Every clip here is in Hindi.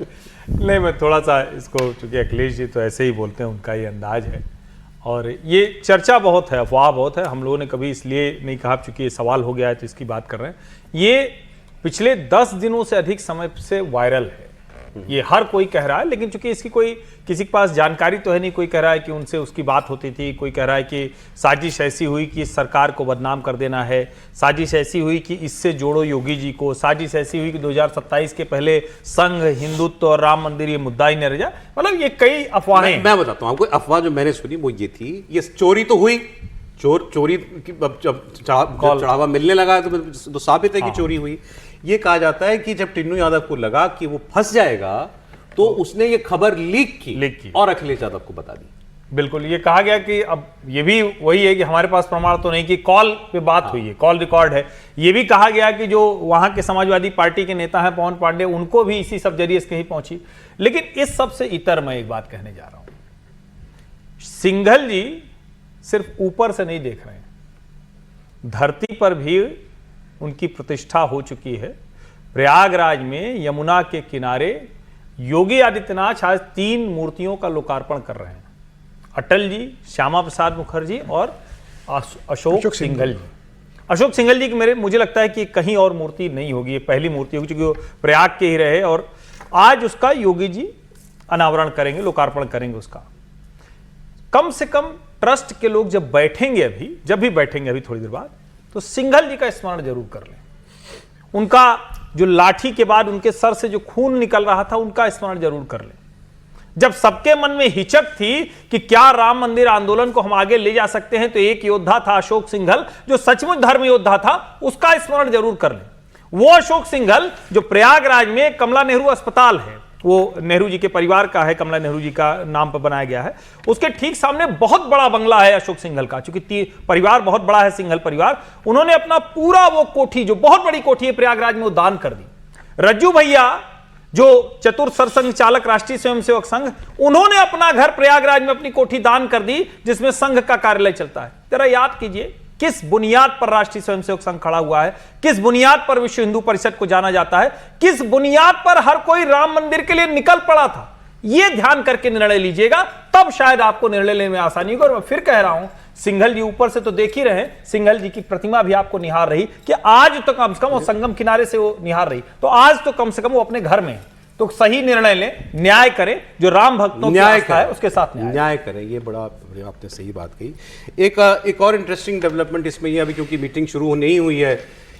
नहीं, मैं थोड़ा सा इसको, चूंकि अखिलेश जी तो ऐसे ही बोलते हैं, उनका ये अंदाज है, और ये चर्चा बहुत है, अफवाह बहुत है। हम लोगों ने कभी इसलिए नहीं कहा, चूंकि ये सवाल हो गया है तो इसकी बात कर रहे हैं। ये पिछले 10 दिनों से अधिक समय से वायरल है, ये हर कोई कह रहा है, लेकिन चूंकि इसकी कोई किसी के पास जानकारी तो है नहीं। कोई कह रहा है कि उनसे उसकी बात होती थी, कोई कह रहा है कि साजिश ऐसी हुई कि सरकार को बदनाम कर देना है, साजिश ऐसी हुई कि इससे जोड़ो योगी जी को, साजिश ऐसी हुई कि 2027 के पहले संघ, हिंदुत्व और राम मंदिर ये मुद्दा ही नहीं रह जाए। मतलब ये कई अफवाहें। मैं बताता हूँ आपको, अफवाह जो मैंने सुनी वो ये थी, ये चोरी तो हुई, चोरी की जब चढ़ावा मिलने लगा तो साबित है कि चोरी हुई। ये कहा जाता है कि जब टिन्नू यादव को लगा कि वो फंस जाएगा तो उसने ये खबर लीक की और अखिलेश यादव को बता दी। बिल्कुल, ये कहा गया कि अब ये भी वही है कि हमारे पास प्रमाण तो नहीं कि कॉल पे बात हुई है, कॉल रिकॉर्ड है। ये भी कहा गया कि जो वहां के समाजवादी पार्टी के नेता हैं पवन पांडे, उनको भी इसी सब जरिए से ही पहुंची। लेकिन इस सब से इतर मैं एक बात कहने जा रहा हूं, सिंघल जी सिर्फ ऊपर से नहीं देख रहे हैं, धरती पर भी उनकी प्रतिष्ठा हो चुकी है। प्रयागराज में यमुना के किनारे योगी आदित्यनाथ आज 3 मूर्तियों का लोकार्पण कर रहे हैं, अटल जी, श्यामा प्रसाद मुखर्जी और अशोक सिंघल जी। अशोक सिंघल जी की मुझे लगता है कि कहीं और मूर्ति नहीं होगी, ये पहली मूर्ति होगी, क्योंकि वो प्रयाग के ही रहे, और आज उसका योगी जी अनावरण करेंगे, लोकार्पण करेंगे उसका। कम से कम ट्रस्ट के लोग जब भी बैठेंगे अभी थोड़ी देर बाद, तो सिंघल जी का स्मरण जरूर कर लें। उनका जो लाठी के बाद उनके सर से जो खून निकल रहा था, उनका स्मरण जरूर कर लें। जब सबके मन में हिचक थी कि क्या राम मंदिर आंदोलन को हम आगे ले जा सकते हैं, तो एक योद्धा था अशोक सिंघल, जो सचमुच धर्म योद्धा था, उसका स्मरण जरूर कर लें। वो अशोक सिंघल जो प्रयागराज में कमला नेहरू अस्पताल है, वो नेहरू जी के परिवार का है, कमला नेहरू जी का नाम पर बनाया गया है, उसके ठीक सामने बहुत बड़ा बंगला है अशोक सिंघल का। चूंकि परिवार बहुत बड़ा है, सिंघल परिवार, उन्होंने अपना पूरा वो कोठी, जो बहुत बड़ी कोठी है प्रयागराज में, वो दान कर दी। रज्जू भैया जो चतुर सरसंघ चालक राष्ट्रीय स्वयंसेवक संघ, उन्होंने अपना घर प्रयागराज में अपनी कोठी दान कर दी, जिसमें संघ का कार्यालय चलता है। जरा याद कीजिए किस बुनियाद पर राष्ट्रीय स्वयंसेवक संघ खड़ा हुआ है, किस बुनियाद पर विश्व हिंदू परिषद को जाना जाता है, किस बुनियाद पर हर कोई राम मंदिर के लिए निकल पड़ा था। यह ध्यान करके निर्णय लीजिएगा, तब शायद आपको निर्णय लेने में आसानी होगी। और मैं फिर कह रहा हूं, सिंघल जी ऊपर से तो देख ही रहे, सिंघल जी की प्रतिमा भी आपको निहार रही कि आज तो कम से कम वो संगम किनारे से वो निहार रही, तो आज तो कम से कम वो अपने घर में है। तो सही निर्णय लें, न्याय करें, जो राम भक्तों की आस्था है उसके साथ न्याय करें। ये बड़ा आपने सही बात कही। एक और इंटरेस्टिंग डेवलपमेंट इसमें ये, अभी क्योंकि मीटिंग शुरू नहीं हुई है,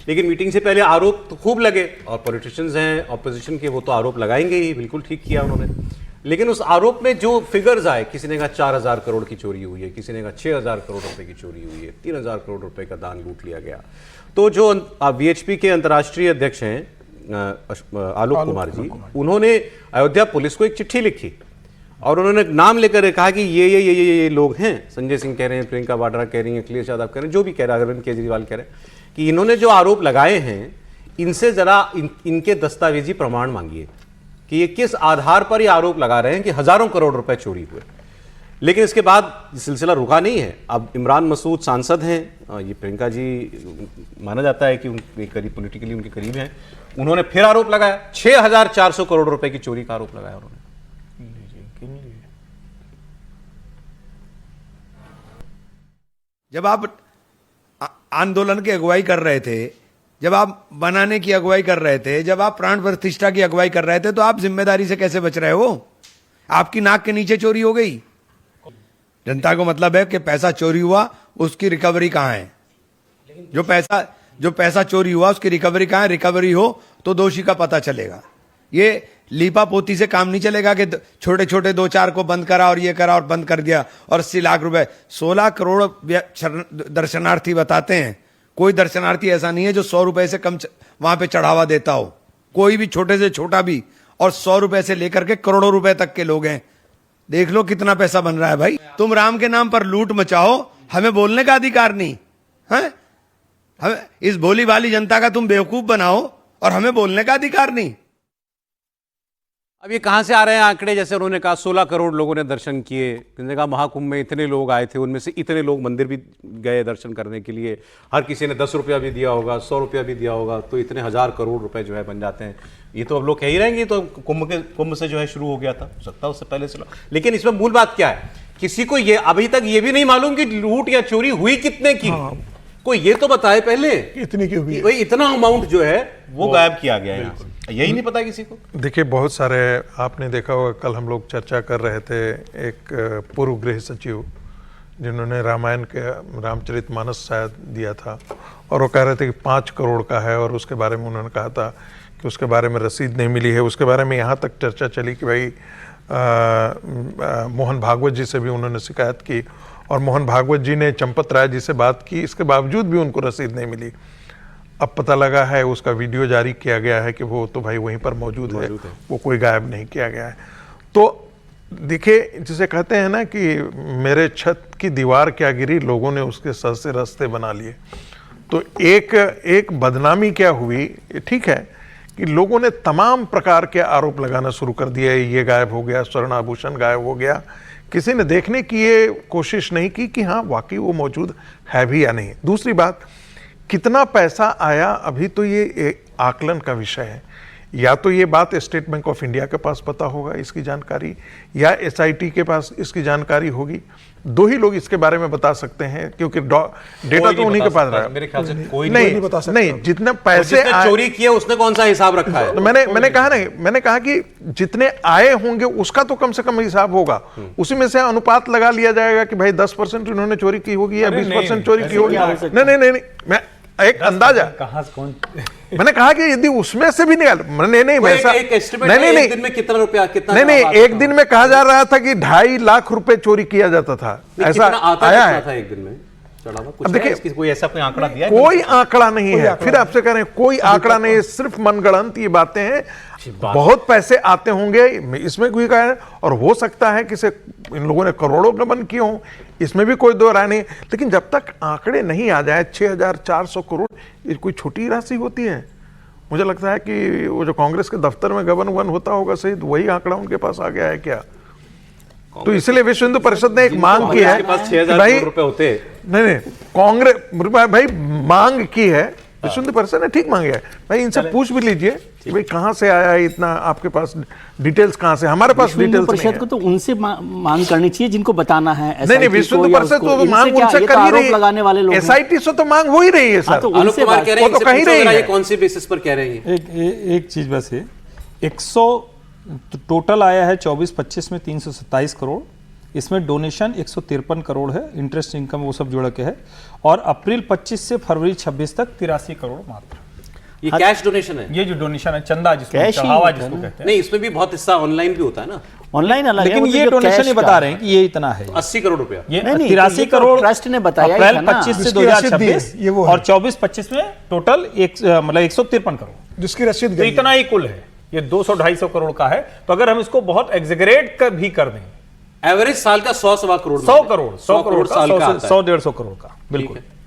लेकिन मीटिंग से पहले आरोप तो खूब लगे, और पॉलिटिशियंस हैं ऑपोजिशन के, वो तो आरोप लगाएंगे ही, बिल्कुल ठीक किया उन्होंने। लेकिन उस आरोप में जो फिगर्स आए, किसी ने कहा 4000 करोड़ की चोरी हुई है, किसी ने कहा 6000 करोड़ रुपए की चोरी हुई है, 3000 करोड़ रुपए का दान लूट लिया गया। तो जो वीएचपी के अंतर्राष्ट्रीय अध्यक्ष हैं आलोक कुमार जी, उन्होंने अयोध्या पुलिस को एक चिट्ठी लिखी और उन्होंने नाम लेकर कहा कि ये लोग हैं, संजय सिंह कह रहे हैं, प्रियंका वाड्रा कह रही हैं, अखिलेश यादव कह रहे हैं, जो भी कह रहा है, अरविंद केजरीवाल कह रहे हैं, कि इन्होंने जो आरोप लगाए हैं, इनसे जरा इनके दस्तावेजी प्रमाण मांगिए कि ये किस आधार पर ये आरोप लगा रहे हैं कि हजारों करोड़ रुपए चोरी हुए। लेकिन इसके बाद सिलसिला रुका नहीं है। अब इमरान मसूद सांसद हैं, ये प्रियंका जी माना जाता है कि उनके करीब, पॉलिटिकली उनके करीब हैं, उन्होंने फिर आरोप लगाया, 6400 करोड़ रुपए की चोरी का आरोप लगाया उन्होंने। जब आप आंदोलन की अगुवाई कर रहे थे, जब आप बनाने की अगुवाई कर रहे थे, जब आप प्राण प्रतिष्ठा की अगुवाई कर रहे थे, तो आप जिम्मेदारी से कैसे बच रहे हो? आपकी नाक के नीचे चोरी हो गई। जनता को मतलब है कि पैसा चोरी हुआ, उसकी रिकवरी कहां है? जो पैसा चोरी हुआ उसकी रिकवरी कहां है? रिकवरी हो तो दोषी का पता चलेगा। ये लीपा पोती से काम नहीं चलेगा कि छोटे छोटे 2-4 को बंद करा और ये करा और बंद कर दिया और 80 लाख रुपए। 16 करोड़ दर्शनार्थी बताते हैं। कोई दर्शनार्थी ऐसा नहीं है जो 100 रुपए से कम वहां पे चढ़ावा देता हो, कोई भी छोटे से छोटा भी। और 100 रुपए से लेकर के करोड़ों रुपए तक के लोग हैं। देख लो कितना पैसा बन रहा है भाई। तुम राम के नाम पर लूट मचाओ, हमें बोलने का अधिकार नहीं है? हमें इस भोली भाली जनता का तुम बेवकूफ बनाओ और हमें बोलने का अधिकार नहीं। अब ये कहाँ से आ रहे हैं आंकड़े? जैसे उन्होंने कहा 16 करोड़ लोगों ने दर्शन किए, उन्होंने कहा महाकुंभ में इतने लोग आए थे, उनमें से इतने लोग मंदिर भी गए दर्शन करने के लिए, हर किसी ने 10 रुपया भी दिया होगा, 100 रुपया भी दिया होगा, तो इतने 1000 करोड़ रुपए जो है बन जाते हैं। ये तो अब लोग कह ही रहेंगे, तो कुंभ से जो है शुरू हो गया था, हो सकता है उससे पहले से। लेकिन इसमें मूल बात क्या है, किसी को ये अभी तक ये भी नहीं मालूम कि लूट या चोरी हुई कितने की। कोई ये तो बताए पहले इतनी की हुई है। भाई इतना अमाउंट जो है वो गायब किया गया है यहाँ से, यही नहीं पता किसी को। देखिए बहुत सारे, आपने देखा होगा कल हम लोग चर्चा कर रहे थे, एक पूर्व गृह सचिव जिन्होंने रामायण के रामचरितमानस शायद दिया था, और वो कह रहे थे कि 5 करोड़ का है, और उसके बारे में उन्होंने कहा था कि उसके बारे में रसीद नहीं मिली है। उसके बारे में यहाँ तक चर्चा चली कि भाई मोहन भागवत जी से भी उन्होंने शिकायत की, और मोहन भागवत जी ने चंपत राय जी से बात की, इसके बावजूद भी उनको रसीद नहीं मिली। अब पता लगा है, उसका वीडियो जारी किया गया है कि वो तो भाई वहीं पर मौजूद है, वो कोई गायब नहीं किया गया है। तो देखिए, जिसे कहते हैं ना कि मेरे छत की दीवार क्या गिरी, लोगों ने उसके सर से रास्ते बना लिए। तो एक बदनामी क्या हुई, ठीक है कि लोगों ने तमाम प्रकार के आरोप लगाना शुरू कर दिया, ये गायब हो गया, स्वर्ण आभूषण गायब हो गया। किसी ने देखने की ये कोशिश नहीं की कि हाँ वाकई वो मौजूद है भी या नहीं। दूसरी बात, कितना पैसा आया, अभी तो ये आकलन का विषय है। या तो ये बात स्टेट बैंक ऑफ इंडिया के पास पता होगा इसकी जानकारी, या SIT के पास इसकी जानकारी होगी। दो ही लोग इसके बारे में बता सकते हैं, क्योंकि डेटा तो उन्हीं के पास रहा है। मेरे ख्याल से कोई नहीं बता सकता। नहीं, जितने पैसे चोरी किए उसने कौन सा हिसाब रखा है? तो मैंने कहा कि जितने आए होंगे उसका तो कम से कम हिसाब होगा, उसी में से अनुपात लगा लिया जाएगा कि भाई 10% इन्होंने चोरी की होगी या 20% चोरी की होगी। नहीं, मैं एक अंदाजा, कहाँ से कौन मैंने कहा कि यदि उसमें से भी निकाल, नहीं वैसा एक एस्टिमेट है, एक दिन में कितना रुपया, कितना नहीं, एक दिन में कहा जा रहा था कि 2.5 लाख रुपए चोरी किया जाता था, ऐसा आया है। था एक दिन में चढ़ावा कुछ? अब देखिए, कोई ऐसा कोई आंकड़ा दिया है? कोई आंकड़ा नहीं है। फिर आपसे कह रहे हैं कोई आंकड़ा नहीं है, सिर्फ मनगढ़ंत ये बातें हैं। बहुत पैसे आते होंगे इसमें, कोई कहा है, और हो सकता है कि इन लोगों ने करोड़ों गबन किए हों, इसमें भी कोई दो राय नहीं। लेकिन जब तक आंकड़े नहीं आ जाए, 6400 करोड़ ये कोई छोटी राशि होती है? मुझे लगता है कि वो जो कांग्रेस के दफ्तर में गबन वन होता होगा सही, वही आंकड़ा उनके पास आ गया है क्या? तो इसलिए विश्व हिंदू परिषद ने एक मांग की है कि भाई रुपए होते नहीं, कांग्रेस भाई मांग की है, विश्व हिंदू परिषद ने ठीक मांगे है भाई, इनसे पूछ भी लीजिए कि भाई कहां से आया है इतना, आपके पास डिटेल्स कहां से? हमारे पास डिटेल्स नहीं है। को तो उनसे मांग करनी चाहिए जिनको बताना है। नहीं, विश्व हिंदू परिषद तो मांग उनसे कर ही रही है, लगाने वाले लोग SIT से तो मांग हो ही रही है सर। आलोक कुमार कह रहे हैं, वो तो कहीं रही है। कौन सी बेसिस पर कह रहे हैं? एक चीज बस है, 100 टोटल आया है 24-25 में 327 करोड़, इसमें डोनेशन 153 करोड़ है, इंटरेस्ट इनकम वो सब जोड़ के है, और अप्रैल 25 से फरवरी 26 तक 83 करोड़ मात्र। ये कैश डोनेशन है? ये जो डोनेशन है, चंदा जिसको कैश ही चढ़ावा होता जिसको है ना। कहते हैं। नहीं, इसमें भी बहुत हिस्सा ऑनलाइन भी होता है ना। ऑनलाइन अलग है, लेकिन वो तो ये जो डोनेशन कैश ही का बता रहे हैं कि ये इतना है। 80 करोड़ रुपया ये नहीं, 83 ये तो करोड़ ट्रस्ट ने बताया ही अप्रैल था ना। 25 से जिसकी रसीद दी है, 2026 ये वो है। और 24-25 में टोटल मतलब 153 करोड़, जिसकी रसीद तो गई है। इतना ही कुल है। ये 200-250 करोड़ का है। तो अगर हम इसको बहुत एग्जेगरेट कर भी कर दें, एवरेज साल का 100-125 करोड़, 100 करोड़ का, साल का आता है। 100-150 करोड़ का, बिल्कुल। ठीक है।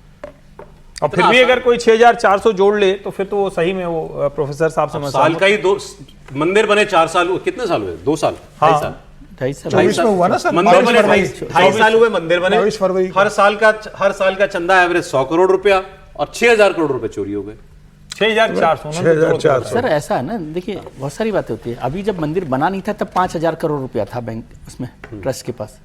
और फिर भी अगर कोई 6400 जोड़ ले तो फिर तो वो सही में वो प्रोफेसर साहब से साल का ही 2 मंदिर बने 4 साल, कितने साल हुए? 2 साल, 2.5 साल। 24 में हुआ ना सर, मंदिर 22 बने फरवरी। 2.5 साल हुए मंदिर बने। 22 फरवरी को। हर साल का चंदा एवरेज 100 करोड़ रुपया, और 6000 करोड़ रुपए चोरी हो गए। 6400 सर ऐसा है ना, देखिए बहुत सारी बातें होती है। अभी जब मंदिर बना नहीं था तब 5000 करोड़ रुपया था बैंक उसमें ट्रस्ट के पास।